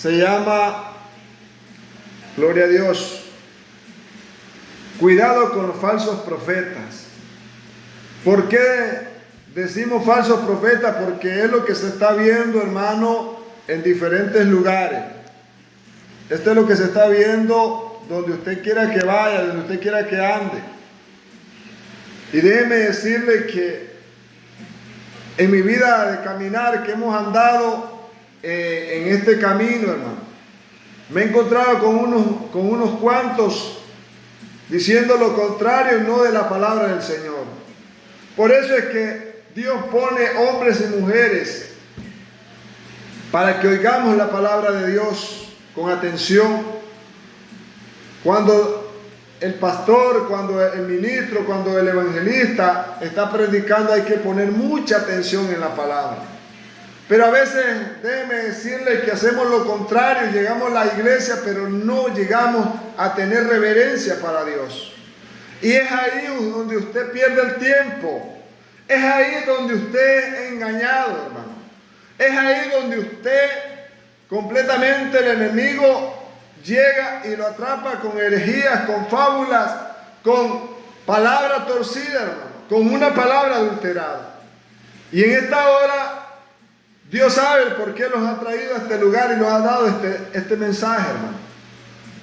se llama, gloria a Dios, cuidado con los falsos profetas. ¿Por qué decimos falsos profetas? Porque es lo que se está viendo, hermano, en diferentes lugares. Esto es lo que se está viendo donde usted quiera que vaya, donde usted quiera que ande. Y déjeme decirle que en mi vida de caminar, que hemos andado en este camino, hermano, me he encontrado con unos cuantos diciendo lo contrario y no de la palabra del Señor. Por eso es que Dios pone hombres y mujeres para que oigamos la palabra de Dios con atención. Cuando el pastor, cuando el ministro, cuando el evangelista está predicando, hay que poner mucha atención en la palabra. Pero a veces, déjeme decirle que hacemos lo contrario, llegamos a la iglesia, pero no llegamos a tener reverencia para Dios. Y es ahí donde usted pierde el tiempo. Es ahí donde usted es engañado, hermano. Es ahí donde usted completamente, el enemigo llega y lo atrapa con herejías, con fábulas, con palabra torcida, hermano, con una palabra adulterada. Y en esta hora Dios sabe por qué los ha traído a este lugar y nos ha dado este mensaje, hermano.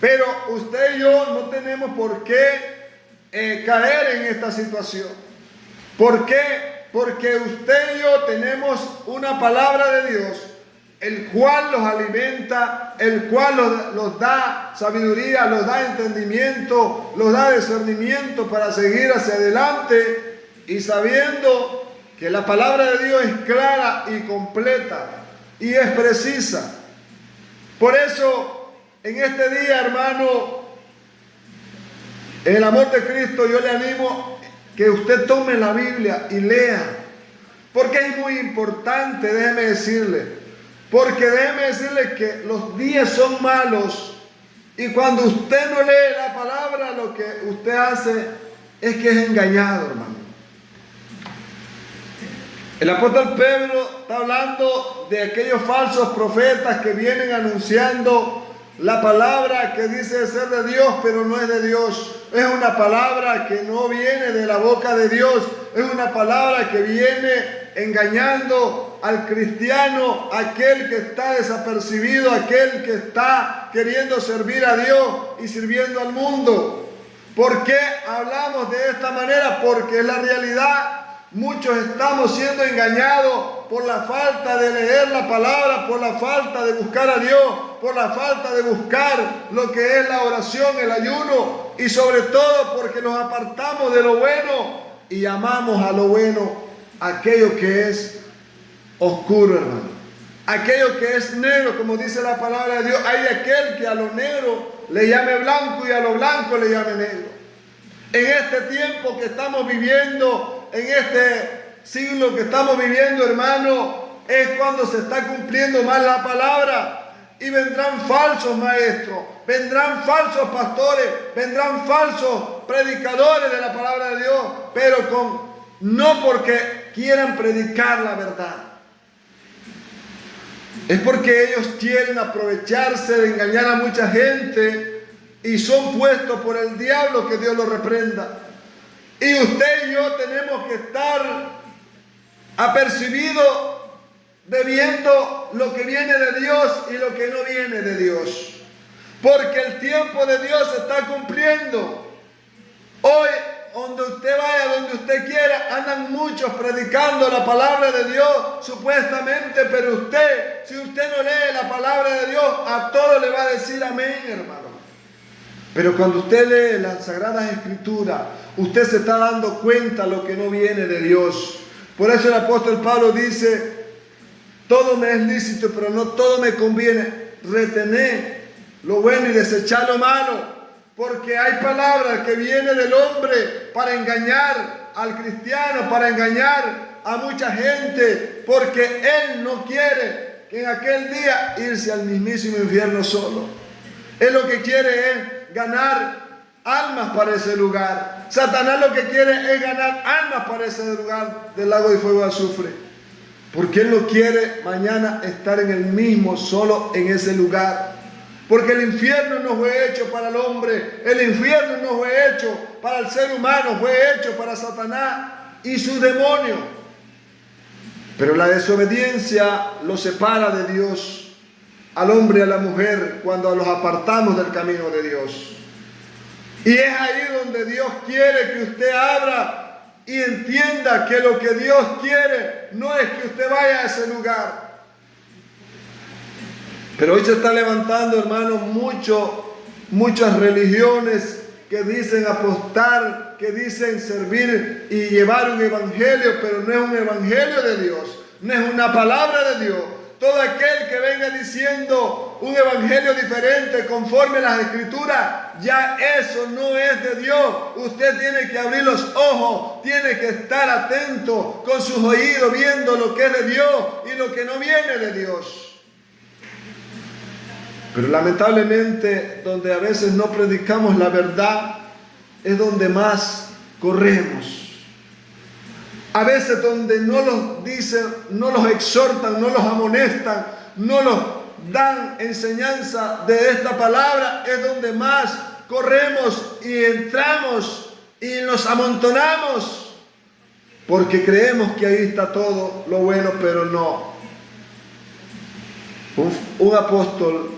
Pero usted y yo no tenemos por qué caer en esta situación. ¿Por qué? Porque usted y yo tenemos una palabra de Dios, el cual los alimenta, el cual los da sabiduría, los da entendimiento, los da discernimiento para seguir hacia adelante y sabiendo que la palabra de Dios es clara y completa y es precisa. Por eso, en este día, hermano, en el amor de Cristo, yo le animo que usted tome la Biblia y lea, porque es muy importante, déjeme decirle. Porque déjeme decirle que los días son malos y cuando usted no lee la palabra, lo que usted hace es que es engañado, hermano. El apóstol Pedro está hablando de aquellos falsos profetas que vienen anunciando la palabra que dice ser de Dios, pero no es de Dios. Es una palabra que no viene de la boca de Dios. Es una palabra que viene engañando al cristiano, aquel que está desapercibido, aquel que está queriendo servir a Dios y sirviendo al mundo. ¿Por qué hablamos de esta manera? Porque es la realidad. Muchos estamos siendo engañados por la falta de leer la palabra, por la falta de buscar a Dios, por la falta de buscar lo que es la oración, el ayuno, y sobre todo porque nos apartamos de lo bueno y amamos a lo bueno aquello que es oscuro, hermano. Aquello que es negro, como dice la palabra de Dios. Hay aquel que a lo negro le llame blanco y a lo blanco le llame negro. En este tiempo que estamos viviendo, en este siglo que estamos viviendo, hermano, es cuando se está cumpliendo más la palabra y vendrán falsos maestros, vendrán falsos pastores, vendrán falsos predicadores de la palabra de Dios, pero no porque quieran predicar la verdad. Es porque ellos quieren aprovecharse de engañar a mucha gente y son puestos por el diablo, que Dios los reprenda. Y usted y yo tenemos que estar apercibidos de viendo lo que viene de Dios y lo que no viene de Dios. Porque el tiempo de Dios se está cumpliendo. Hoy, donde usted vaya, donde usted quiera, andan muchos predicando la palabra de Dios, supuestamente, pero usted, si usted no lee la palabra de Dios, a todo le va a decir amén, hermano. Pero cuando usted lee las Sagradas Escrituras, usted se está dando cuenta de lo que no viene de Dios. Por eso el apóstol Pablo dice, todo me es lícito, pero no todo me conviene. Retener lo bueno y desechar lo malo. Porque hay palabras que vienen del hombre para engañar al cristiano, para engañar a mucha gente. Porque él no quiere que en aquel día irse al mismísimo infierno solo. Él lo que quiere es ganar almas para ese lugar. Satanás lo que quiere es ganar almas para ese lugar del lago de fuego y azufre. Porque Él no quiere mañana estar en el mismo, solo en ese lugar. Porque el infierno no fue hecho para el hombre, el infierno no fue hecho para el ser humano, fue hecho para Satanás y su demonio. Pero la desobediencia lo separa de Dios, al hombre y a la mujer, cuando los apartamos del camino de Dios. Y es ahí donde Dios quiere que usted abra y entienda que lo que Dios quiere no es que usted vaya a ese lugar. Pero hoy se está levantando, hermanos, muchas religiones que dicen apostar, que dicen servir y llevar un evangelio, pero no es un evangelio de Dios, no es una palabra de Dios. Todo aquel que venga diciendo un evangelio diferente conforme a las escrituras, ya eso no es de Dios. Usted tiene que abrir los ojos, tiene que estar atento con sus oídos viendo lo que es de Dios y lo que no viene de Dios. Pero lamentablemente, donde a veces no predicamos la verdad, es donde más corremos. A veces donde no los dicen, no los exhortan, no los amonestan, no los dan enseñanza de esta palabra, es donde más corremos y entramos y nos amontonamos, porque creemos que ahí está todo lo bueno, pero no. Un apóstol,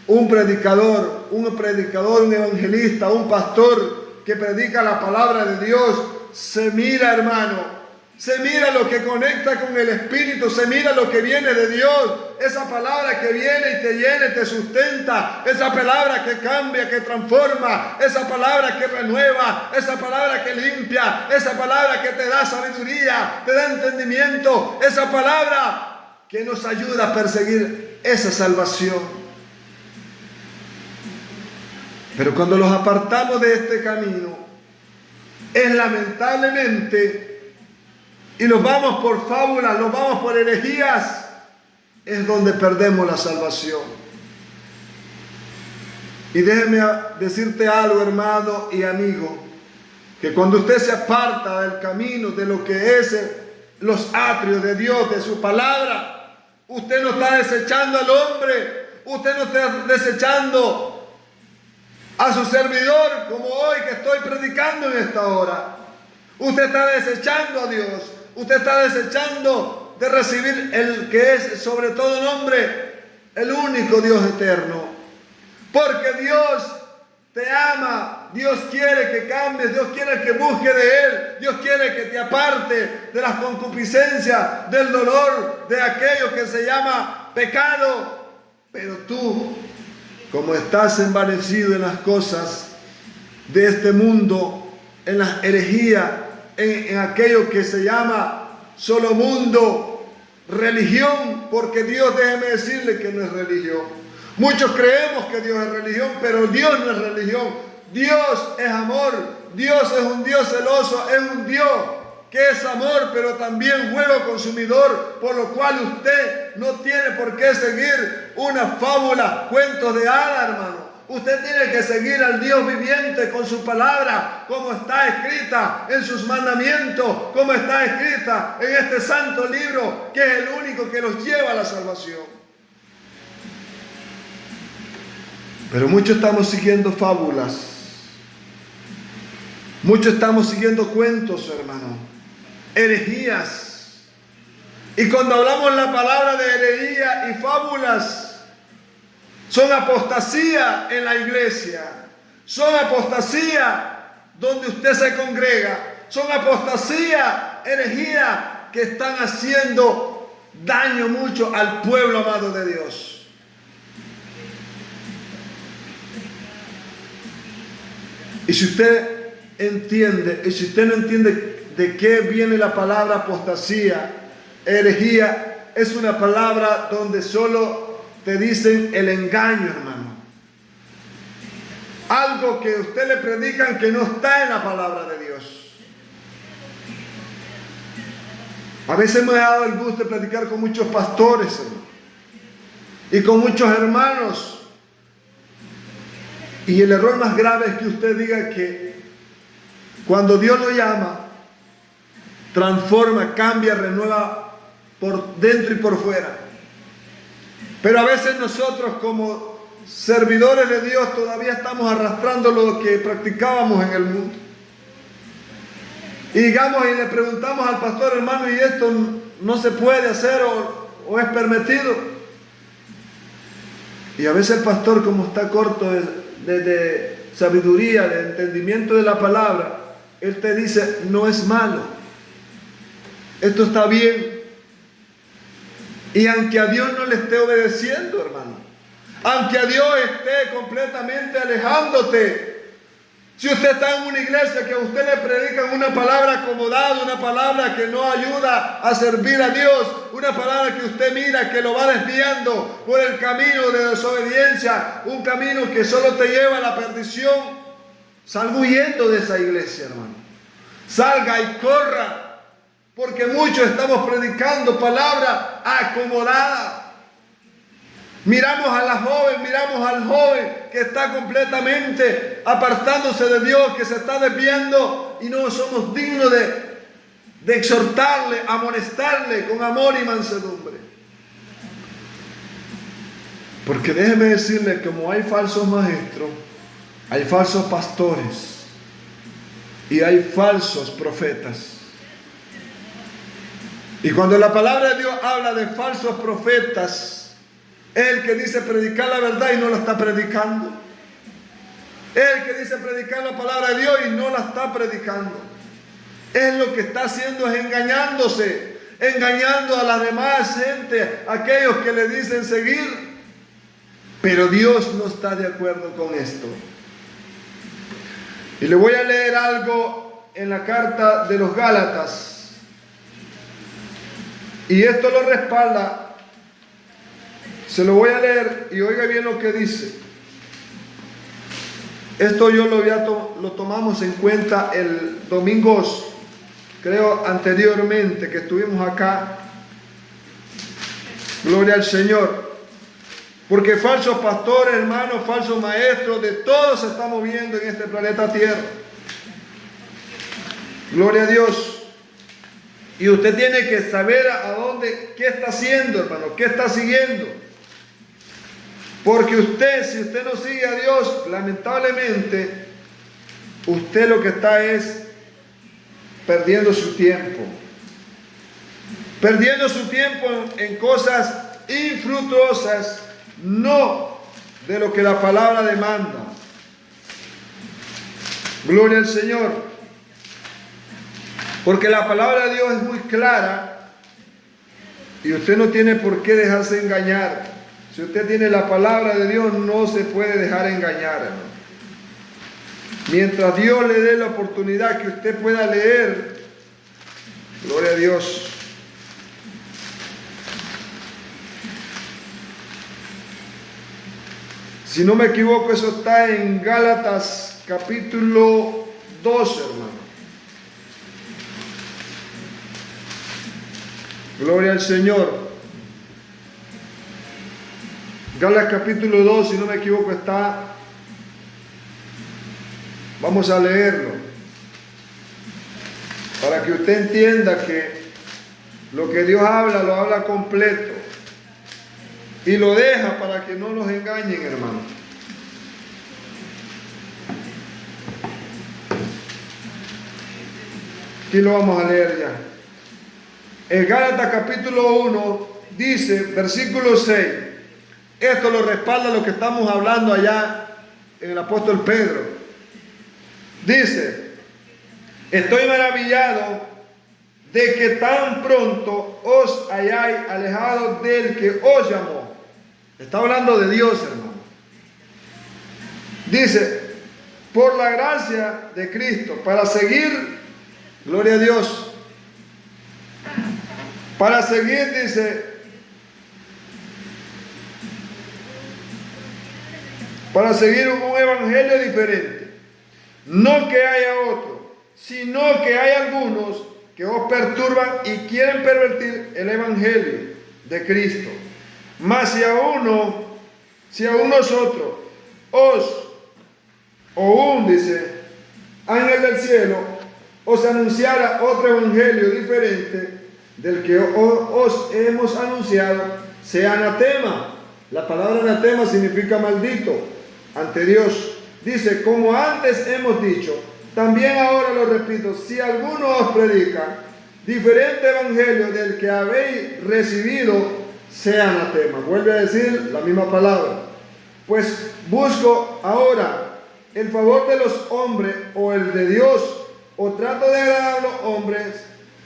un predicador, un evangelista, un pastor que predica la palabra de Dios, se mira, hermano, se mira lo que conecta con el Espíritu, se mira lo que viene de Dios, esa palabra que viene y te llena y te sustenta, esa palabra que cambia, que transforma, esa palabra que renueva, esa palabra que limpia, esa palabra que te da sabiduría, te da entendimiento, esa palabra que nos ayuda a perseguir esa salvación. Pero cuando los apartamos de este camino, es lamentablemente, y nos vamos por fábulas, nos vamos por herejías, es donde perdemos la salvación. Y déjeme decirte algo, hermano y amigo, que cuando usted se aparta del camino, de lo que es los atrios de Dios, de su palabra, usted no está desechando al hombre, usted no está desechando a su servidor, como hoy que estoy predicando en esta hora. Usted está desechando a Dios. Usted está desechando de recibir el que es sobre todo nombre, el único Dios eterno. Porque Dios te ama. Dios quiere que cambies. Dios quiere que busques de Él. Dios quiere que te aparte de las concupiscencias, del dolor, de aquello que se llama pecado. Pero tú, como estás envanecido en las cosas de este mundo, en las herejías, en aquello que se llama solo mundo, religión, porque Dios, déjeme decirle que no es religión. Muchos creemos que Dios es religión, pero Dios no es religión. Dios es amor, Dios es un Dios celoso, es un Dios que es amor, pero también fuego consumidor, por lo cual usted no tiene por qué seguir una fábula, cuentos de hadas, hermano. Usted tiene que seguir al Dios viviente con su palabra, como está escrita en sus mandamientos, como está escrita en este santo libro, que es el único que nos lleva a la salvación. Pero muchos estamos siguiendo fábulas, muchos estamos siguiendo cuentos, hermano, herejías. Y cuando hablamos la palabra de herejía y fábulas, son apostasía en la iglesia, son apostasía donde usted se congrega, son apostasía, herejía que están haciendo daño mucho al pueblo amado de Dios. Y si usted entiende, y si usted no entiende de qué viene la palabra apostasía, herejía, es una palabra donde solo te dicen el engaño, hermano. Algo que usted le predican que no está en la palabra de Dios. A veces me ha dado el gusto de predicar con muchos pastores, hermano, y con muchos hermanos. Y el error más grave es que usted diga que cuando Dios lo llama, transforma, cambia, renueva por dentro y por fuera. Pero a veces nosotros como servidores de Dios todavía estamos arrastrando lo que practicábamos en el mundo. Y digamos y le preguntamos al pastor, hermano, ¿y esto no se puede hacer o es permitido? Y a veces el pastor, como está corto de sabiduría, de entendimiento de la palabra, él te dice, no es malo, esto está bien. Y aunque a Dios no le esté obedeciendo, hermano, aunque a Dios esté completamente alejándote, si usted está en una iglesia que a usted le predican una palabra acomodada, una palabra que no ayuda a servir a Dios, una palabra que usted mira que lo va desviando por el camino de desobediencia, un camino que solo te lleva a la perdición, salga huyendo de esa iglesia, hermano. Salga y corra, porque muchos estamos predicando palabra acomodada. Miramos a la joven, miramos al joven que está completamente apartándose de Dios, que se está desviando y no somos dignos de exhortarle, amonestarle con amor y mansedumbre. Porque déjeme decirle, como hay falsos maestros, hay falsos pastores y hay falsos profetas. Y cuando la palabra de Dios habla de falsos profetas, el que dice predicar la verdad y no la está predicando. El que dice predicar la palabra de Dios y no la está predicando. Es lo que está haciendo es engañándose, engañando a la demás gente, aquellos que le dicen seguir. Pero Dios no está de acuerdo con esto. Y le voy a leer algo en la carta de los Gálatas. Y esto lo respalda. Se lo voy a leer y oiga bien lo que dice. Esto yo lo tomamos en cuenta el domingo, creo anteriormente que estuvimos acá. Gloria al Señor. Porque falsos pastores, hermanos, falsos maestros, de todos se estamos viendo en este planeta Tierra. Gloria a Dios. Y usted tiene que saber a dónde, qué está haciendo, hermano, qué está siguiendo. Porque usted, si usted no sigue a Dios, lamentablemente, usted lo que está es perdiendo su tiempo. Perdiendo su tiempo en cosas infructuosas, no de lo que la palabra demanda. Gloria al Señor. Porque la palabra de Dios es muy clara y usted no tiene por qué dejarse engañar. Si usted tiene la palabra de Dios, no se puede dejar engañar, hermano. Mientras Dios le dé la oportunidad que usted pueda leer, gloria a Dios. Si no me equivoco, eso está en Gálatas capítulo 2, hermano. Gloria al Señor. Gálatas capítulo 2, si no me equivoco, está. Vamos a leerlo. Para que usted entienda que lo que Dios habla, lo habla completo. Y lo deja para que no nos engañen, hermano. Aquí lo vamos a leer ya. En Gálatas capítulo 1 dice, versículo 6. Esto lo respalda lo que estamos hablando allá en el apóstol Pedro. Dice, estoy maravillado de que tan pronto os hayáis alejado del que os llamó. Está hablando de Dios, hermano. Dice, por la gracia de Cristo, para seguir, gloria a Dios, para seguir, dice, para seguir un evangelio diferente. No que haya otro, sino que hay algunos que os perturban y quieren pervertir el evangelio de Cristo. Mas si aún nosotros dice, ángel del cielo, os anunciara otro evangelio diferente, del que os hemos anunciado sea anatema. La palabra anatema significa maldito ante Dios. Dice, como antes hemos dicho, también ahora lo repito, si alguno os predica diferente evangelio del que habéis recibido, sea anatema. Vuelve a decir la misma palabra. Pues busco ahora el favor de los hombres o el de Dios, o trato de agradar a los hombres,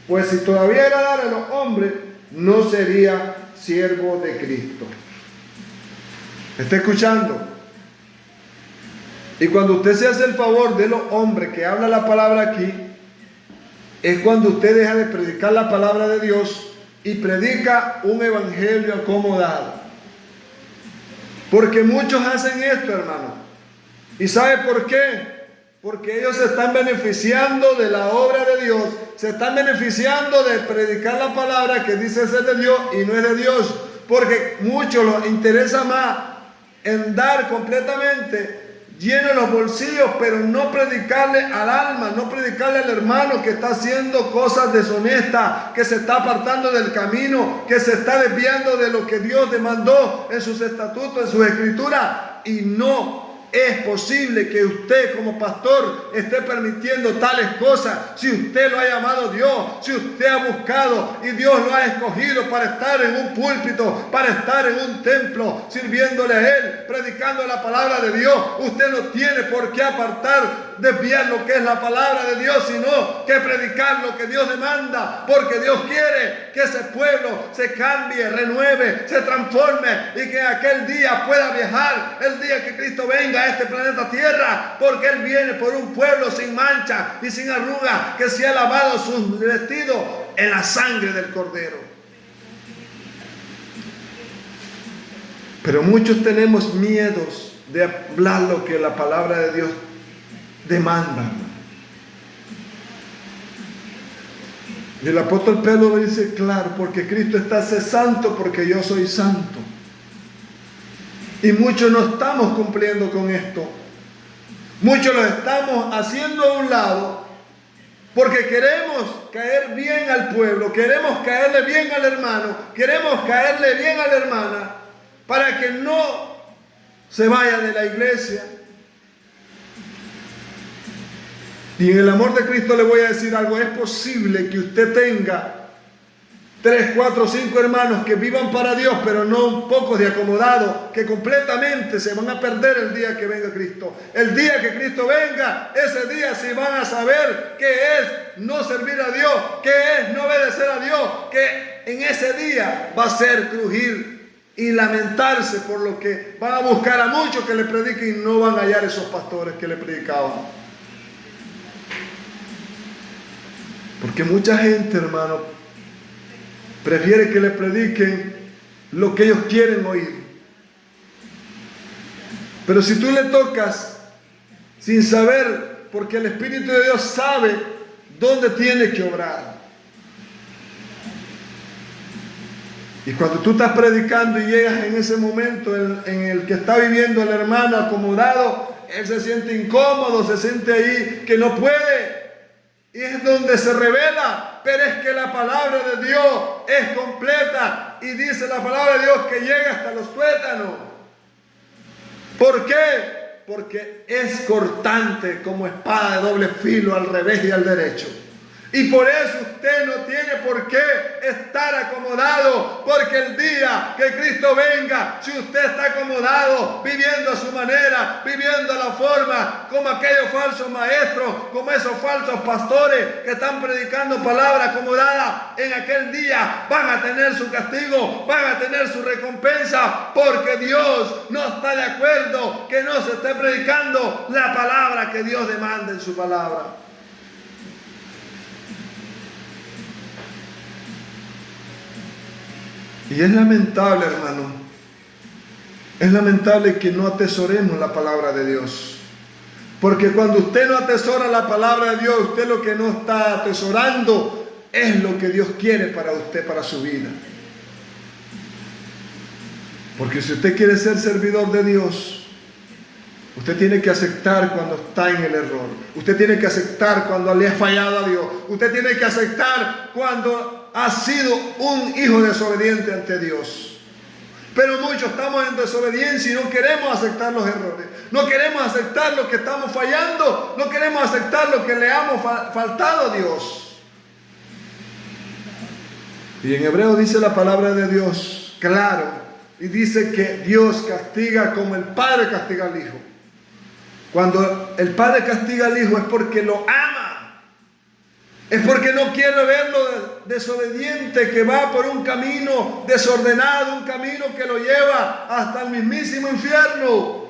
pues si todavía agradara a los hombres, no sería siervo de Cristo. ¿Está escuchando? Y cuando usted se hace el favor de los hombres que habla la palabra aquí, es cuando usted deja de predicar la palabra de Dios y predica un evangelio acomodado. Porque muchos hacen esto, hermano. ¿Y sabe por qué? Porque ellos se están beneficiando de la obra de Dios, se están beneficiando de predicar la palabra que dice ser de Dios y no es de Dios. Porque muchos les interesa más en dar completamente lleno los bolsillos, pero no predicarle al alma, no predicarle al hermano que está haciendo cosas deshonestas, que se está apartando del camino, que se está desviando de lo que Dios demandó en sus estatutos, en sus escrituras. Y no es posible que usted como pastor esté permitiendo tales cosas. Si usted lo ha llamado Dios, si usted ha buscado y Dios lo ha escogido para estar en un púlpito, para estar en un templo, sirviéndole a Él, predicando la palabra de Dios, usted no tiene por qué desviar lo que es la palabra de Dios, sino que predicar lo que Dios demanda, porque Dios quiere que ese pueblo se cambie, renueve, se transforme y que aquel día pueda viajar, el día que Cristo venga a este planeta Tierra, porque Él viene por un pueblo sin mancha y sin arruga, que se ha lavado sus vestidos en la sangre del Cordero. Pero muchos tenemos miedos de hablar lo que la palabra de Dios demanda. Y el apóstol Pedro lo dice claro, porque Cristo está sé santo porque yo soy santo. Y muchos no estamos cumpliendo con esto. Muchos lo estamos haciendo a un lado porque queremos caer bien al pueblo, queremos caerle bien al hermano, queremos caerle bien a la hermana para que no se vaya de la iglesia. Y en el amor de Cristo le voy a decir algo. Es posible que usted tenga 3, 4, 5 hermanos que vivan para Dios, pero no un poco de acomodados, que completamente se van a perder el día que venga Cristo. El día que Cristo venga, ese día sí van a saber qué es no servir a Dios, qué es no obedecer a Dios, que en ese día va a ser crujir y lamentarse por lo que van a buscar a muchos que le prediquen y no van a hallar esos pastores que le predicaban. Porque mucha gente, hermano, prefiere que le prediquen lo que ellos quieren oír. Pero si tú le tocas sin saber, porque el Espíritu de Dios sabe dónde tiene que obrar. Y cuando tú estás predicando y llegas en ese momento en el que está viviendo el hermano acomodado, él se siente incómodo, se siente ahí que no puede. Y es donde se revela, pero es que la palabra de Dios es completa y dice la palabra de Dios que llega hasta los tuétanos. ¿Por qué? Porque es cortante como espada de doble filo al revés y al derecho. Y por eso usted no tiene por qué estar acomodado, porque el día que Cristo venga, si usted está acomodado, viviendo a su manera, viviendo a la forma, como aquellos falsos maestros, como esos falsos pastores que están predicando palabra acomodada, en aquel día van a tener su castigo, van a tener su recompensa, porque Dios no está de acuerdo que no se esté predicando la palabra que Dios demanda en su palabra. Y es lamentable, hermano, es lamentable que no atesoremos la palabra de Dios. Porque cuando usted no atesora la palabra de Dios, usted lo que no está atesorando es lo que Dios quiere para usted, para su vida. Porque si usted quiere ser servidor de Dios, usted tiene que aceptar cuando está en el error. Usted tiene que aceptar cuando le ha fallado a Dios. Usted tiene que aceptar cuando ha sido un hijo desobediente ante Dios. Pero muchos estamos en desobediencia y no queremos aceptar los errores. No queremos aceptar lo que estamos fallando. No queremos aceptar lo que le hemos faltado a Dios. Y en hebreo dice la palabra de Dios, claro, y dice que Dios castiga como el Padre castiga al Hijo. Cuando el Padre castiga al Hijo es porque lo ama. Es porque no quiere verlo desobediente, que va por un camino desordenado, un camino que lo lleva hasta el mismísimo infierno.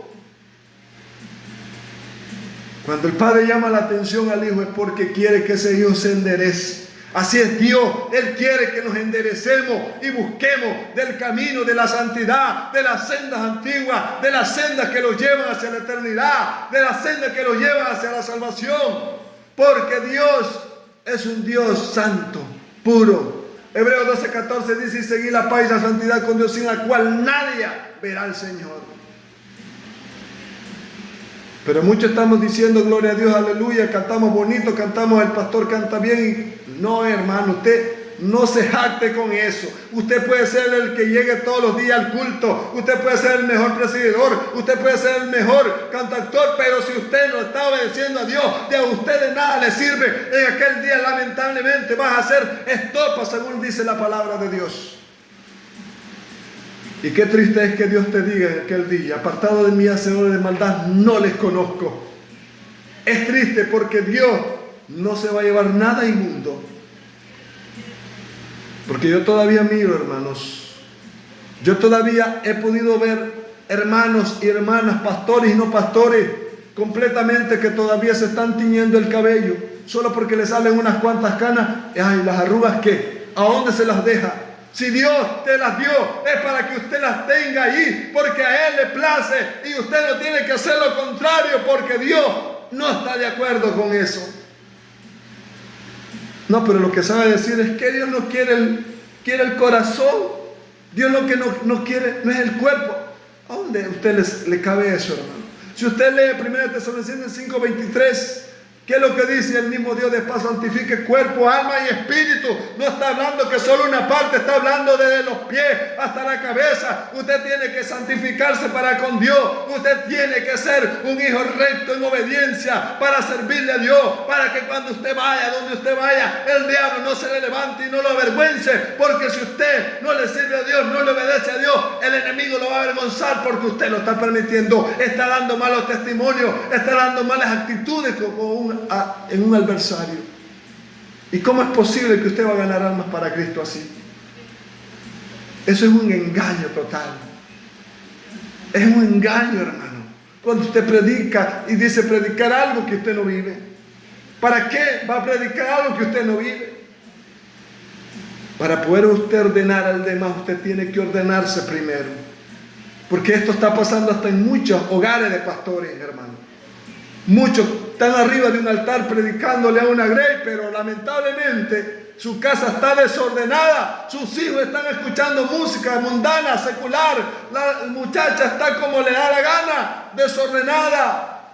Cuando el Padre llama la atención al Hijo es porque quiere que ese Hijo se enderece. Así es Dios, Él quiere que nos enderecemos y busquemos del camino de la santidad, de las sendas antiguas, de las sendas que los llevan hacia la eternidad, de las sendas que los llevan hacia la salvación. Porque Dios es un Dios santo, puro. Hebreos 12:14 dice: y seguir la paz y la santidad con Dios, sin la cual nadie verá al Señor. Pero muchos estamos diciendo gloria a Dios, aleluya, cantamos bonito, cantamos, el pastor canta bien. No, hermano, usted no se jacte con eso. Usted puede ser el que llegue todos los días al culto. Usted puede ser el mejor predisador. Usted puede ser el mejor cantautor. Pero si usted no está obedeciendo a Dios, de a usted de nada le sirve. En aquel día lamentablemente vas a ser estopa, según dice la palabra de Dios. Y qué triste es que Dios te diga en aquel día: apartado de mí, hacedores de maldad, no les conozco. Es triste porque Dios no se va a llevar nada inmundo. Porque yo todavía miro, hermanos, yo todavía he podido ver hermanos y hermanas, pastores y no pastores, completamente, que todavía se están tiñendo el cabello, solo porque le salen unas cuantas canas. Ay, las arrugas, ¿qué? ¿A dónde se las deja? Si Dios te las dio, es para que usted las tenga ahí, porque a Él le place, y usted no tiene que hacer lo contrario, porque Dios no está de acuerdo con eso. No, pero lo que sabe decir es que Dios no quiere el corazón. Dios lo que no quiere no es el cuerpo. ¿A dónde a usted le cabe eso, hermano? Si usted lee 1 Tesalonicenses 5:23, ¿qué es lo que dice? El mismo Dios de paz santifique cuerpo, alma y espíritu. No está hablando que solo una parte, está hablando desde los pies hasta la cabeza. Usted tiene que santificarse para con Dios. Usted tiene que ser un hijo recto en obediencia para servirle a Dios, para que cuando usted vaya, donde usted vaya, el diablo no se le levante y no lo avergüence. Porque si usted no le sirve a Dios, no le obedece a Dios, el enemigo lo va a avergonzar, porque usted lo está permitiendo. Está dando malos testimonios, está dando malas actitudes como en un adversario. ¿Y cómo es posible que usted va a ganar almas para Cristo así? Eso es un engaño total. Es un engaño, hermano. Cuando usted predica y dice predicar algo que usted no vive. ¿Para qué va a predicar algo que usted no vive? Para poder usted ordenar al demás, usted tiene que ordenarse primero. Porque esto está pasando hasta en muchos hogares de pastores, hermano. Muchos están arriba de un altar predicándole a una grey, pero lamentablemente su casa está desordenada. Sus hijos están escuchando música mundana, secular. La muchacha está como le da la gana, desordenada.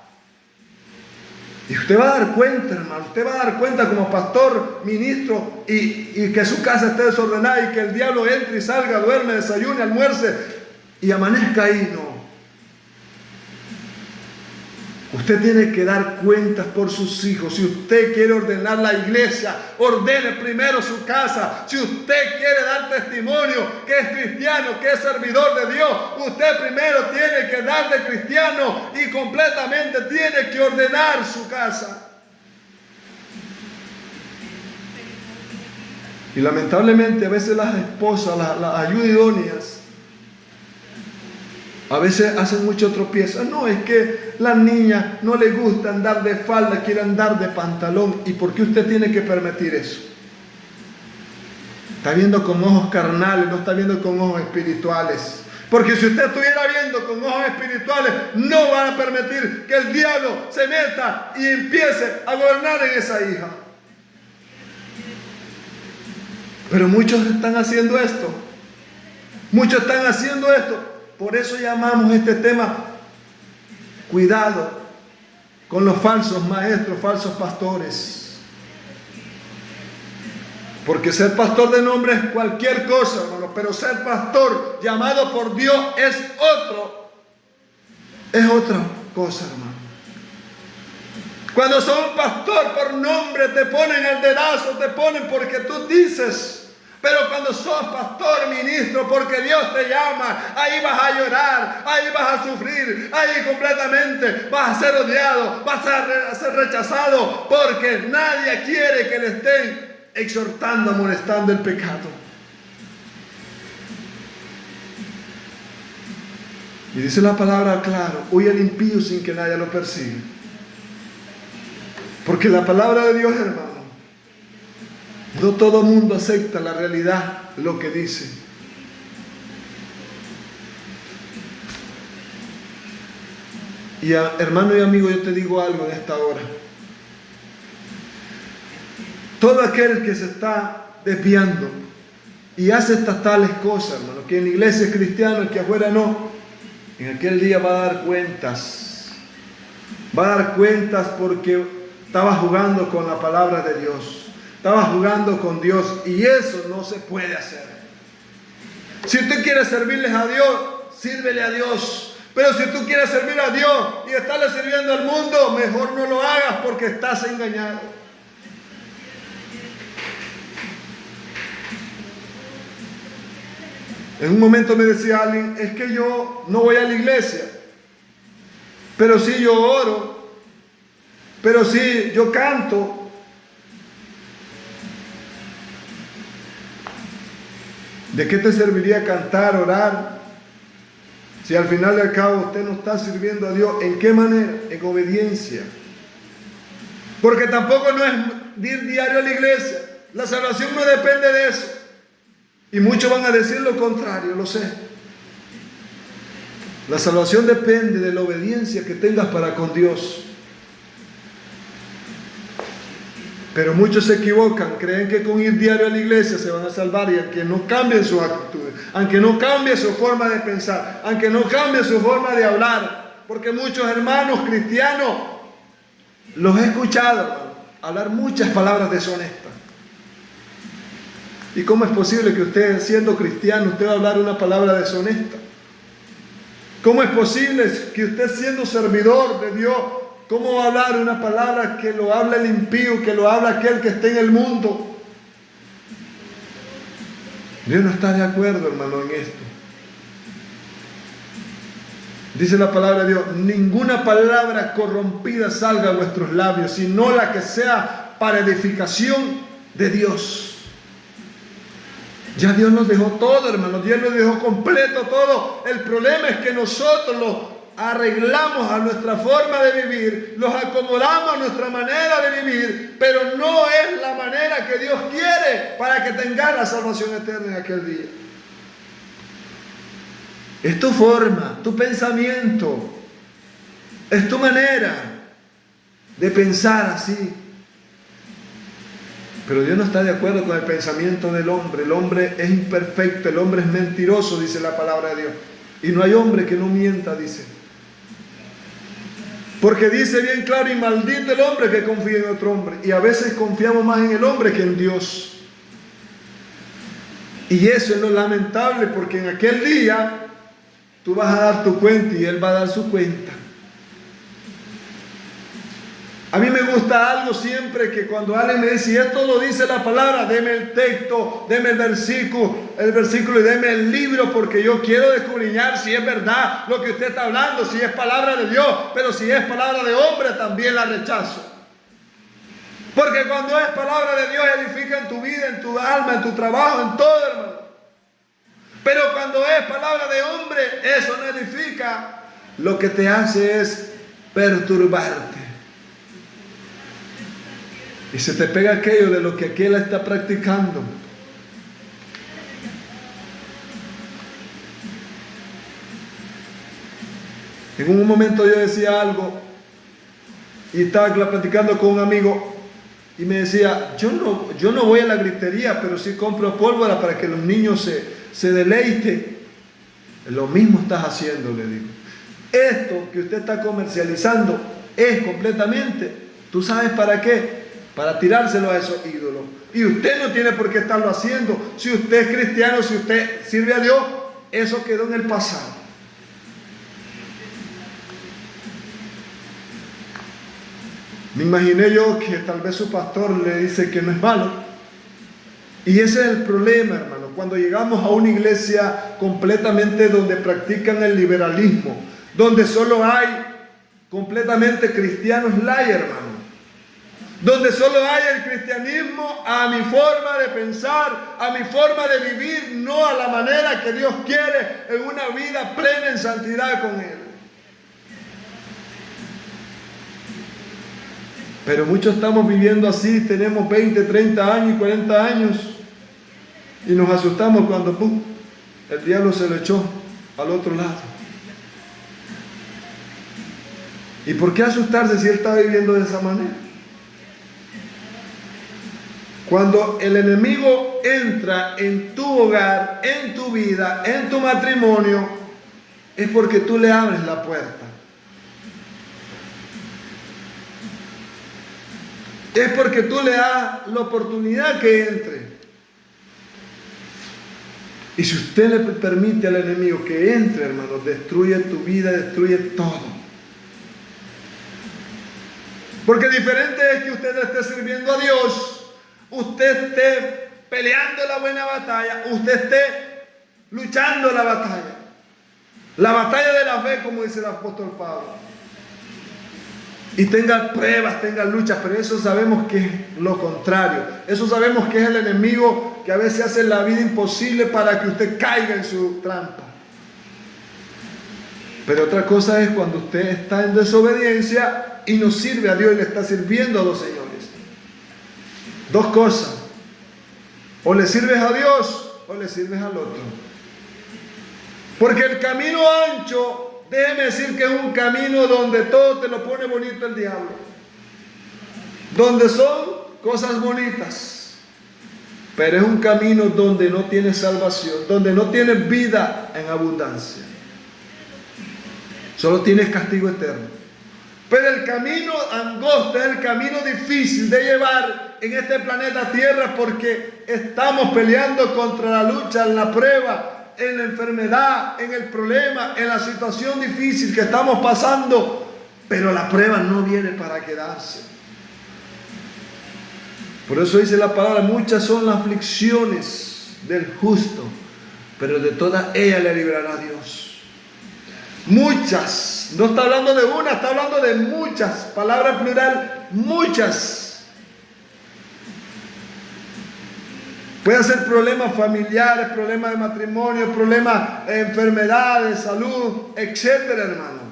Y usted va a dar cuenta, hermano. Usted va a dar cuenta como pastor, ministro, y que su casa esté desordenada y que el diablo entre y salga, duerme, desayune, almuerce y amanezca ahí. No. Usted tiene que dar cuentas por sus hijos. Si usted quiere ordenar la iglesia, ordene primero su casa. Si usted quiere dar testimonio que es cristiano, que es servidor de Dios, usted primero tiene que dar de cristiano y completamente tiene que ordenar su casa. Y lamentablemente a veces las esposas, las ayudidóneas, a veces hacen mucho tropiezo. No, es que la niña no le gusta andar de falda, quiere andar de pantalón. ¿Y por qué usted tiene que permitir eso? Está viendo con ojos carnales, no está viendo con ojos espirituales. Porque si usted estuviera viendo con ojos espirituales, no van a permitir que el diablo se meta y empiece a gobernar en esa hija. Pero muchos están haciendo esto. Muchos están haciendo esto. Por eso llamamos este tema cuidado con los falsos maestros, falsos pastores. Porque ser pastor de nombre es cualquier cosa, hermano, pero ser pastor llamado por Dios es otra cosa, hermano. Cuando sos un pastor por nombre te ponen el dedazo, te ponen porque tú dices. Pero cuando sos pastor, ministro, porque Dios te llama, ahí vas a llorar, ahí vas a sufrir, ahí completamente vas a ser odiado, vas a ser rechazado, porque nadie quiere que le estén exhortando, amonestando el pecado. Y dice la palabra claro, huye el impío sin que nadie lo persiga. Porque la palabra de Dios, hermano, no todo mundo acepta la realidad, lo que dice. Y hermano y amigo, yo te digo algo en esta hora. Todo aquel que se está desviando y hace estas tales cosas, hermano, que en la iglesia es cristiano, el que afuera no, en aquel día va a dar cuentas. Va a dar cuentas porque estaba jugando con la palabra de Dios. Estaba jugando con Dios y eso no se puede hacer. Si tú quieres servirles a Dios, sírvele a Dios. Pero si tú quieres servir a Dios y estarle sirviendo al mundo, mejor no lo hagas porque estás engañado. En un momento me decía alguien, es que yo no voy a la iglesia, pero sí yo oro, pero sí yo canto. ¿De qué te serviría cantar, orar, si al final y al cabo usted no está sirviendo a Dios? ¿En qué manera? En obediencia. Porque tampoco no es ir diario a la iglesia. La salvación no depende de eso. Y muchos van a decir lo contrario, lo sé. La salvación depende de la obediencia que tengas para con Dios. Pero muchos se equivocan, creen que con ir diario a la iglesia se van a salvar, y aunque no cambien sus actitudes, aunque no cambie su forma de pensar, aunque no cambie su forma de hablar, porque muchos hermanos cristianos los he escuchado hablar muchas palabras deshonestas. ¿Y cómo es posible que usted, siendo cristiano, usted va a hablar una palabra deshonesta? ¿Cómo es posible que usted, siendo servidor de Dios, cómo va a hablar una palabra que lo habla el impío, que lo habla aquel que está en el mundo? Dios no está de acuerdo, hermano, en esto. Dice la palabra de Dios, ninguna palabra corrompida salga de vuestros labios, sino la que sea para edificación de Dios. Ya Dios nos dejó todo, hermano, Dios nos dejó completo todo. El problema es que nosotros lo arreglamos a nuestra forma de vivir, los acomodamos a nuestra manera de vivir, pero no es la manera que Dios quiere para que tengas la salvación eterna en aquel día. Es tu forma, tu pensamiento, es tu manera de pensar así. Pero Dios no está de acuerdo con el pensamiento del hombre. El hombre es imperfecto, el hombre es mentiroso, dice la palabra de Dios. Y no hay hombre que no mienta, dice. Porque dice bien claro, y maldito el hombre que confía en otro hombre. Y a veces confiamos más en el hombre que en Dios. Y eso es lo lamentable, porque en aquel día tú vas a dar tu cuenta y Él va a dar su cuenta. A mí me gusta algo siempre, que cuando alguien me dice, y esto lo dice la palabra, deme el texto, deme el versículo y deme el libro, porque yo quiero descubrir si es verdad lo que usted está hablando, si es palabra de Dios, pero si es palabra de hombre también la rechazo. Porque cuando es palabra de Dios edifica en tu vida, en tu alma, en tu trabajo, en todo, hermano. Pero cuando es palabra de hombre, eso no edifica, lo que te hace es perturbarte. Y se te pega aquello de lo que aquel está practicando. En un momento yo decía algo y estaba platicando con un amigo y me decía, yo no voy a la gritería, pero sí compro pólvora para que los niños se deleiten. Lo mismo estás haciendo, le digo. Esto que usted está comercializando es completamente, ¿tú sabes para qué? Para tirárselo a esos ídolos. Y usted no tiene por qué estarlo haciendo. Si usted es cristiano, si usted sirve a Dios, eso quedó en el pasado. Me imaginé yo que tal vez su pastor le dice que no es malo. Y ese es el problema, hermano. Cuando llegamos a una iglesia completamente donde practican el liberalismo, donde solo hay completamente cristianos light, hermano. Donde solo hay el cristianismo a mi forma de pensar, a mi forma de vivir, no a la manera que Dios quiere, en una vida plena en santidad con Él. Pero muchos estamos viviendo así, tenemos 20, 30 años y 40 años y nos asustamos cuando ¡pum!, el diablo se lo echó al otro lado. ¿Y por qué asustarse si él está viviendo de esa manera? Cuando el enemigo entra en tu hogar, en tu vida, en tu matrimonio, es porque tú le abres la puerta. Es porque tú le das la oportunidad que entre. Y si usted le permite al enemigo que entre, hermano, destruye tu vida, destruye todo. Porque diferente es que usted esté sirviendo a Dios, usted esté peleando la buena batalla, usted esté luchando la batalla de la fe, como dice el apóstol Pablo. Y tenga pruebas, tenga luchas, pero eso sabemos que es lo contrario. Eso sabemos que es el enemigo que a veces hace la vida imposible para que usted caiga en su trampa. Pero otra cosa es cuando usted está en desobediencia y no sirve a Dios y le está sirviendo a los señores. Dos cosas: o le sirves a Dios o le sirves al otro. Porque el camino ancho, déjeme decir que es un camino donde todo te lo pone bonito el diablo, donde son cosas bonitas, pero es un camino donde no tienes salvación, donde no tienes vida en abundancia, solo tienes castigo eterno. Pero el camino angosto es el camino difícil de llevar en este planeta Tierra, porque estamos peleando contra la lucha, en la prueba, en la enfermedad, en el problema, en la situación difícil que estamos pasando. Pero la prueba no viene para quedarse. Por eso dice la palabra: muchas son las aflicciones del justo, pero de todas ellas le librará Dios. Muchas, no está hablando de una, está hablando de muchas, palabra plural, muchas. Pueden ser problemas familiares, problemas de matrimonio, problemas de enfermedades, salud, etcétera, hermano.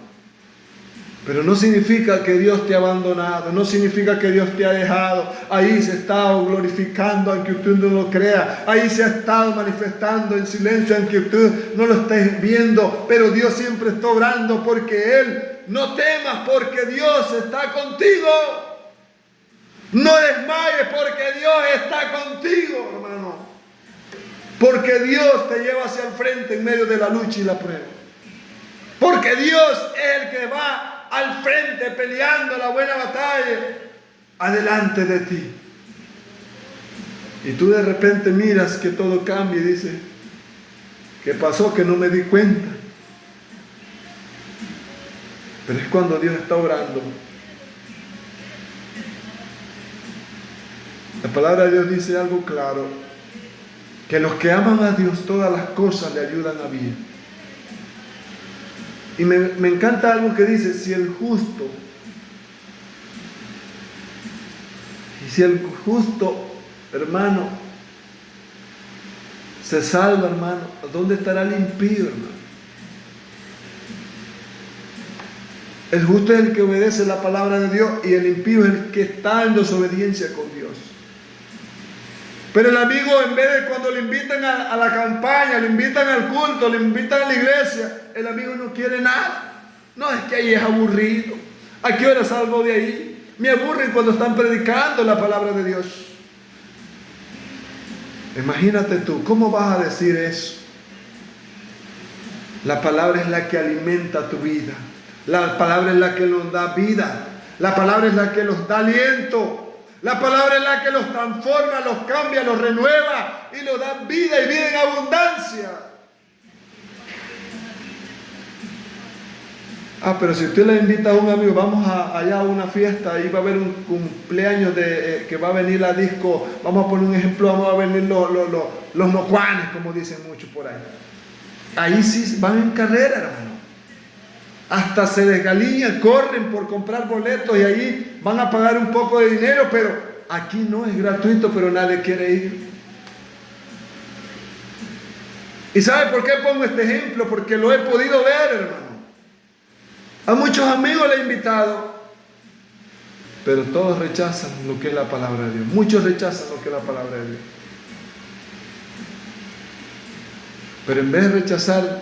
Pero no significa que Dios te ha abandonado, no significa que Dios te ha dejado. Ahí se ha estado glorificando, aunque usted no lo crea. Ahí se ha estado manifestando en silencio, aunque usted no lo esté viendo. Pero Dios siempre está obrando, porque Él, no temas, porque Dios está contigo. No desmayes, porque Dios está contigo, hermano. Porque Dios te lleva hacia el frente en medio de la lucha y la prueba. Porque Dios es el que va al frente peleando la buena batalla adelante de ti. Y tú de repente miras que todo cambia y dices: ¿qué pasó? Que no me di cuenta. Pero es cuando Dios está obrando. La palabra de Dios dice algo claro: que los que aman a Dios, todas las cosas le ayudan a bien. Y me encanta algo que dice: si el justo, hermano, se salva, hermano, ¿dónde estará el impío, hermano? El justo es el que obedece la palabra de Dios, y el impío es el que está en desobediencia con Dios. Pero el amigo, en vez de cuando le invitan a la campaña, le invitan al culto, le invitan a la iglesia, el amigo no quiere nada. No, es que ahí es aburrido. ¿A qué hora salgo de ahí? Me aburren cuando están predicando la palabra de Dios. Imagínate tú, ¿cómo vas a decir eso? La palabra es la que alimenta tu vida. La palabra es la que nos da vida. La palabra es la que nos da aliento. La palabra es la que los transforma, los cambia, los renueva y los da vida y vida en abundancia. Pero si usted le invita a un amigo, vamos allá a una fiesta, ahí va a haber un cumpleaños que va a venir la disco, vamos a poner un ejemplo, vamos a venir los nocuanes, como dicen muchos por ahí. Ahí sí van en carrera, hermano. Hasta se desgaliñan, corren por comprar boletos y ahí van a pagar un poco de dinero, pero aquí no es gratuito, pero nadie quiere ir. ¿Y sabe por qué pongo este ejemplo? Porque lo he podido ver, hermano. A muchos amigos le he invitado, pero todos rechazan lo que es la palabra de Dios. Muchos rechazan lo que es la palabra de Dios. Pero en vez de rechazar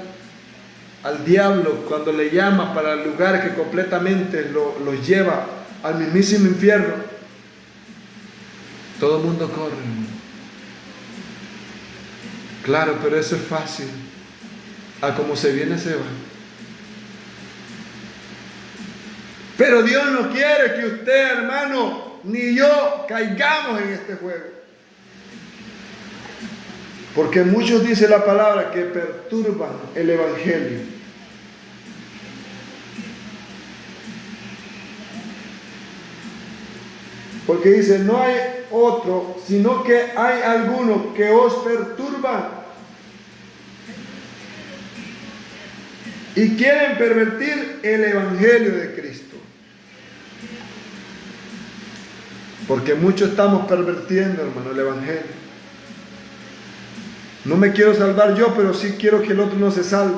al diablo cuando le llama para el lugar que completamente los lleva al mismísimo infierno, todo el mundo corre. Claro, pero eso es fácil. A como se viene se va. Pero Dios no quiere que usted, hermano, ni yo caigamos en este juego. Porque muchos dicen la palabra que perturban el evangelio. Porque dice, no hay otro, sino que hay algunos que os perturban y quieren pervertir el evangelio de Cristo. Porque muchos estamos pervirtiendo, hermano, el evangelio. No me quiero salvar yo, pero sí quiero que el otro no se salve.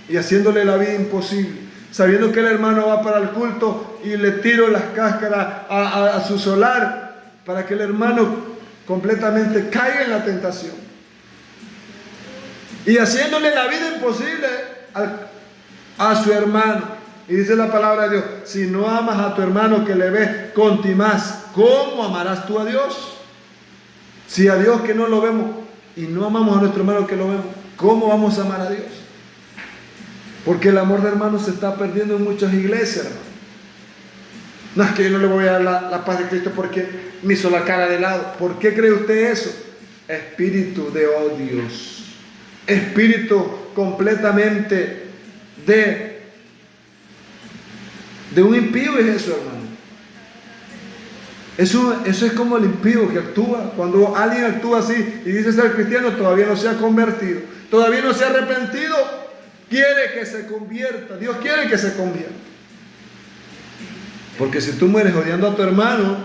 Y haciéndole la vida imposible. Sabiendo que el hermano va para el culto y le tiro las cáscaras a su solar para que el hermano completamente caiga en la tentación. Y haciéndole la vida imposible a su hermano. Y dice la palabra de Dios, si no amas a tu hermano que le ves contimás, ¿cómo amarás tú a Dios? Si a Dios que no lo vemos y no amamos a nuestro hermano que lo vemos, ¿cómo vamos a amar a Dios? Porque el amor de hermano se está perdiendo en muchas iglesias, hermano. No es que yo no le voy a dar la paz de Cristo porque me hizo la cara de lado. ¿Por qué cree usted eso? Espíritu de odios. Espíritu completamente de un impío es eso, hermano. Eso es como el impío que actúa. Cuando alguien actúa así y dice ser cristiano, todavía no se ha convertido, todavía no se ha arrepentido, quiere que se convierta. Dios quiere que se convierta. Porque si tú mueres odiando a tu hermano,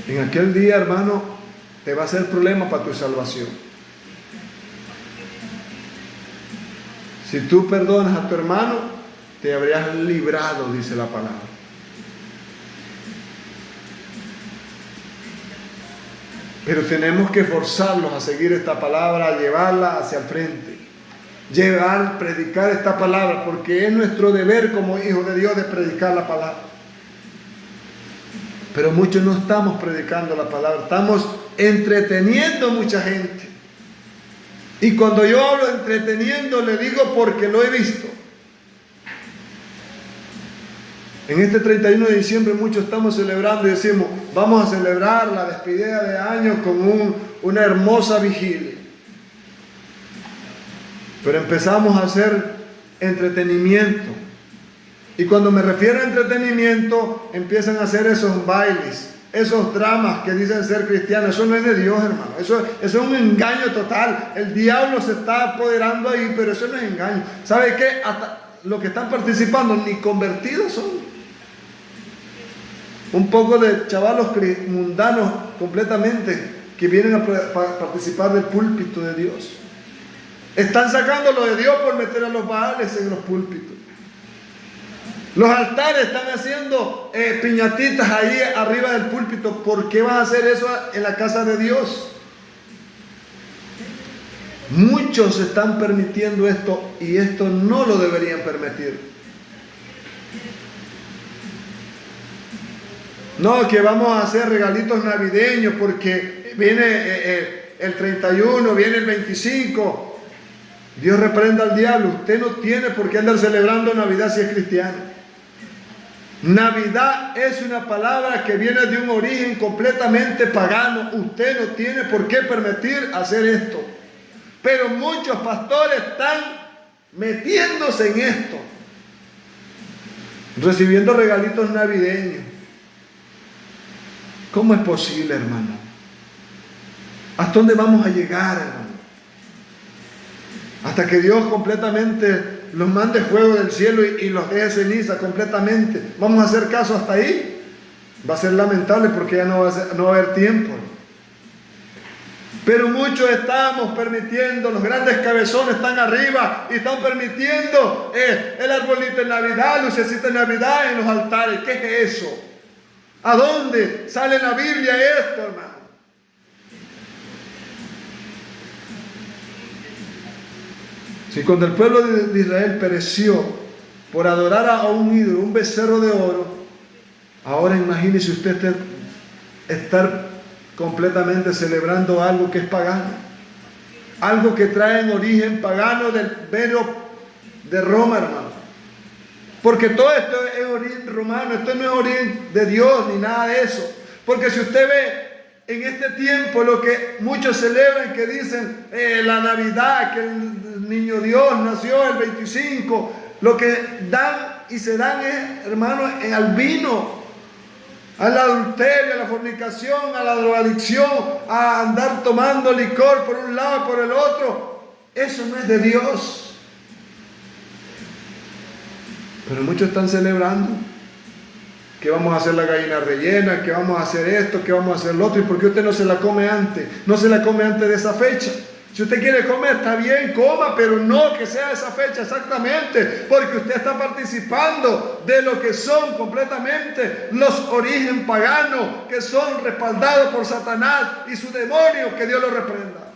en aquel día, hermano, te va a ser problema para tu salvación. Si tú perdonas a tu hermano, te habrías librado, dice la palabra. Pero tenemos que forzarlos a seguir esta palabra, a llevarla hacia el frente. Predicar esta palabra, porque es nuestro deber como hijos de Dios de predicar la palabra. Pero muchos no estamos predicando la palabra, estamos entreteniendo a mucha gente. Y cuando yo hablo entreteniendo, le digo porque lo he visto. En este 31 de diciembre muchos estamos celebrando y decimos, vamos a celebrar la despedida de año con una hermosa vigilia. Pero empezamos a hacer entretenimiento. Y cuando me refiero a entretenimiento, empiezan a hacer esos bailes, esos dramas que dicen ser cristianos. Eso no es de Dios, hermano. Eso es un engaño total. El diablo se está apoderando ahí, pero eso no es engaño. ¿Sabe qué? Hasta los que están participando ni convertidos son. Un poco de chavalos mundanos completamente que vienen a participar del púlpito de Dios. Están sacando lo de Dios por meter a los baales en los púlpitos. Los altares están haciendo piñatitas ahí arriba del púlpito. ¿Por qué vas a hacer eso en la casa de Dios? Muchos están permitiendo esto y esto no lo deberían permitir. No, que vamos a hacer regalitos navideños porque viene el 31, viene el 25. Dios reprenda al diablo. Usted no tiene por qué andar celebrando Navidad si es cristiano. Navidad es una palabra que viene de un origen completamente pagano. Usted no tiene por qué permitir hacer esto. Pero muchos pastores están metiéndose en esto, recibiendo regalitos navideños. ¿Cómo es posible, hermano? ¿Hasta dónde vamos a llegar, hermano? Hasta que Dios completamente los mande fuego del cielo y los deje ceniza completamente. ¿Vamos a hacer caso hasta ahí? Va a ser lamentable porque ya no va a haber tiempo. Pero muchos estamos permitiendo, los grandes cabezones están arriba y están permitiendo el arbolito de Navidad, lucecita de Navidad en los altares. ¿Qué es eso? ¿A dónde sale en la Biblia esto, hermano? Si cuando el pueblo de Israel pereció por adorar a un ídolo, un becerro de oro, ahora imagínese usted estar completamente celebrando algo que es pagano, algo que trae en origen pagano del imperio de Roma, hermano. Porque todo esto es origen romano, esto no es origen de Dios ni nada de eso. Porque si usted ve en este tiempo lo que muchos celebran, que dicen la Navidad, que el niño Dios nació el 25, lo que dan y se dan es, hermano, al vino, al adulterio, a la fornicación, a la drogadicción, a andar tomando licor por un lado y por el otro. Eso no es de Dios. Pero muchos están celebrando que vamos a hacer la gallina rellena, que vamos a hacer esto, que vamos a hacer lo otro. ¿Y por qué usted no se la come antes? No se la come antes de esa fecha. Si usted quiere comer, está bien, coma, pero no que sea esa fecha exactamente, porque usted está participando de lo que son completamente los orígenes paganos, que son respaldados por Satanás y su demonio, que Dios lo reprenda.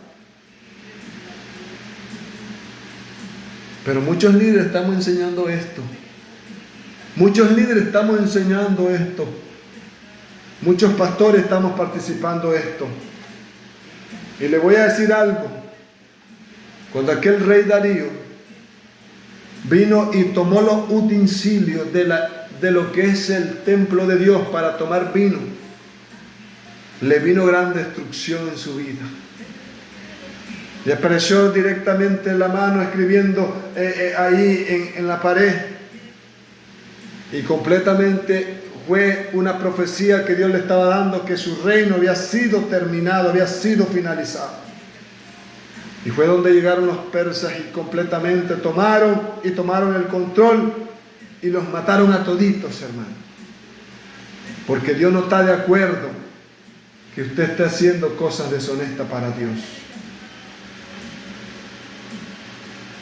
Pero muchos líderes estamos enseñando esto. Muchos líderes estamos enseñando esto. Muchos pastores estamos participando de esto. Y le voy a decir algo. Cuando aquel rey Darío vino y tomó los utensilios de lo que es el templo de Dios para tomar vino, le vino gran destrucción en su vida. Le apareció directamente la mano escribiendo ahí en la pared. Y completamente fue una profecía que Dios le estaba dando, que su reino había sido terminado, había sido finalizado. Y fue donde llegaron los persas y completamente tomaron el control y los mataron a toditos, hermano. Porque Dios no está de acuerdo que usted esté haciendo cosas deshonestas para Dios.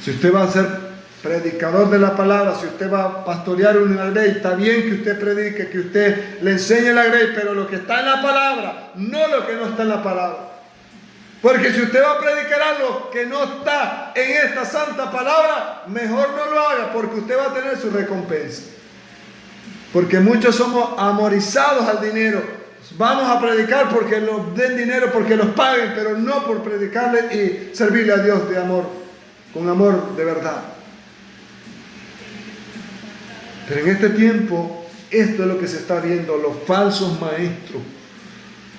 Si usted va a ser predicador de la palabra, si usted va a pastorear una grey, está bien que usted predique, que usted le enseñe la grey, pero lo que está en la palabra, no lo que no está en la palabra. Porque si usted va a predicar algo que no está en esta santa palabra, mejor no lo haga, porque usted va a tener su recompensa. Porque muchos somos amorizados al dinero. Vamos a predicar porque nos den dinero, porque nos paguen, pero no por predicarle y servirle a Dios de amor, con amor de verdad. Pero en este tiempo, esto es lo que se está viendo, los falsos maestros,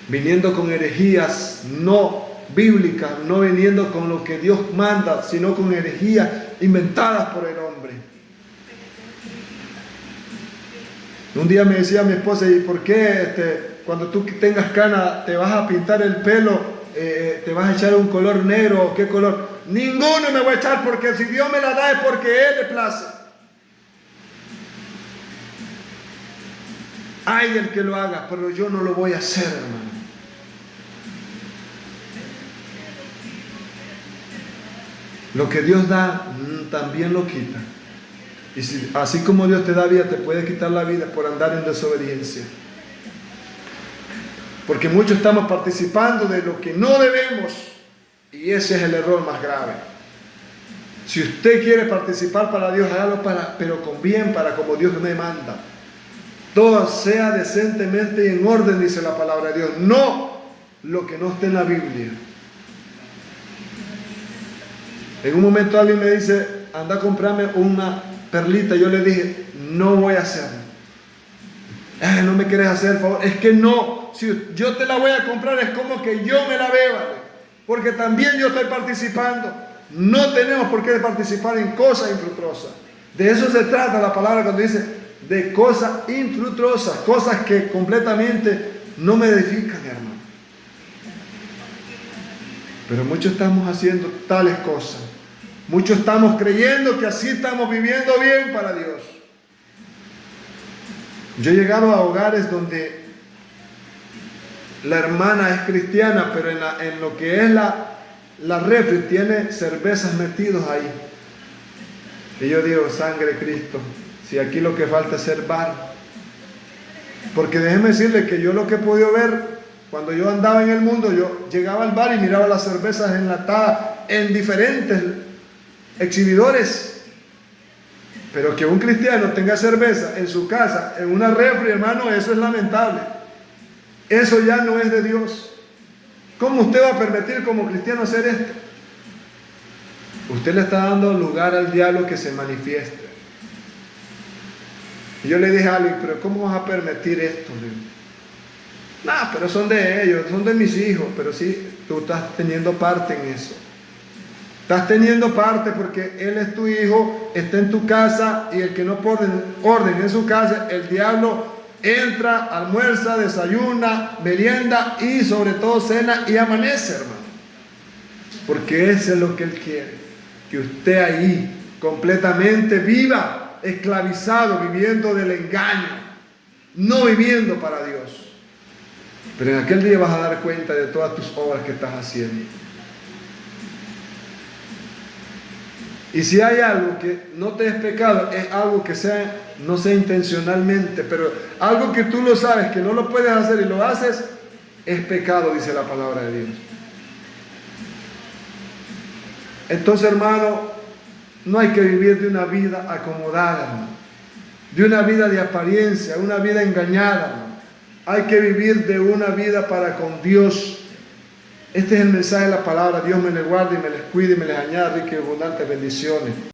viniendo con herejías no bíblicas, no viniendo con lo que Dios manda, sino con herejías inventadas por el hombre. Un día me decía mi esposa, ¿y por qué cuando tú tengas cana te vas a pintar el pelo, te vas a echar un color negro o qué color? Ninguno me voy a echar, porque si Dios me la da es porque Él le place. Hay el que lo haga, pero yo no lo voy a hacer, hermano. Lo que Dios da, también lo quita. Y así como Dios te da vida, te puede quitar la vida por andar en desobediencia. Porque muchos estamos participando de lo que no debemos, y ese es el error más grave. Si usted quiere participar para Dios, hágalo pero con bien, para como Dios me manda. Todo sea decentemente y en orden, dice la palabra de Dios. No lo que no esté en la Biblia. En un momento alguien me dice, anda a comprarme una perlita. Yo le dije, no voy a hacerlo. No me quieres hacer el favor. Es que no, si yo te la voy a comprar es como que yo me la beba, porque también yo estoy participando. No tenemos por qué participar en cosas infructuosas. De eso se trata la palabra cuando dice de cosas infructuosas, cosas que completamente no me edifican, hermano. Pero muchos estamos haciendo tales cosas. Muchos estamos creyendo que así estamos viviendo bien para Dios. Yo he llegado a hogares donde la hermana es cristiana, pero en lo que es la refri tiene cervezas metidos ahí. Y yo digo, sangre de Cristo, si aquí lo que falta es ser bar. Porque déjeme decirle que yo lo que he podido ver, cuando yo andaba en el mundo, yo llegaba al bar y miraba las cervezas enlatadas en diferentes exhibidores. Pero que un cristiano tenga cerveza en su casa, en una refri, hermano, eso es lamentable. Eso ya no es de Dios. ¿Cómo usted va a permitir como cristiano hacer esto? Usted le está dando lugar al diablo que se manifieste. Y yo le dije a alguien, pero ¿cómo vas a permitir esto? No, pero son de ellos, son de mis hijos. Pero sí, tú estás teniendo parte en eso. Estás teniendo parte porque él es tu hijo, está en tu casa, y el que no pone orden en su casa, el diablo entra, almuerza, desayuna, merienda y sobre todo cena y amanece, hermano. Porque eso es lo que él quiere, que usted ahí completamente viva, esclavizado, viviendo del engaño, no viviendo para Dios. Pero en aquel día vas a dar cuenta de todas tus obras que estás haciendo. Y si hay algo que no te es pecado, es algo que no sea intencionalmente, pero algo que tú lo sabes que no lo puedes hacer y lo haces, es pecado, dice la palabra de Dios. Entonces, hermano, no hay que vivir de una vida acomodada, hermano, de una vida de apariencia, una vida engañada, hermano. Hay que vivir de una vida para con Dios. Este es el mensaje de la palabra. Dios me les guarde y me les cuide y me les añada ricas y abundantes bendiciones.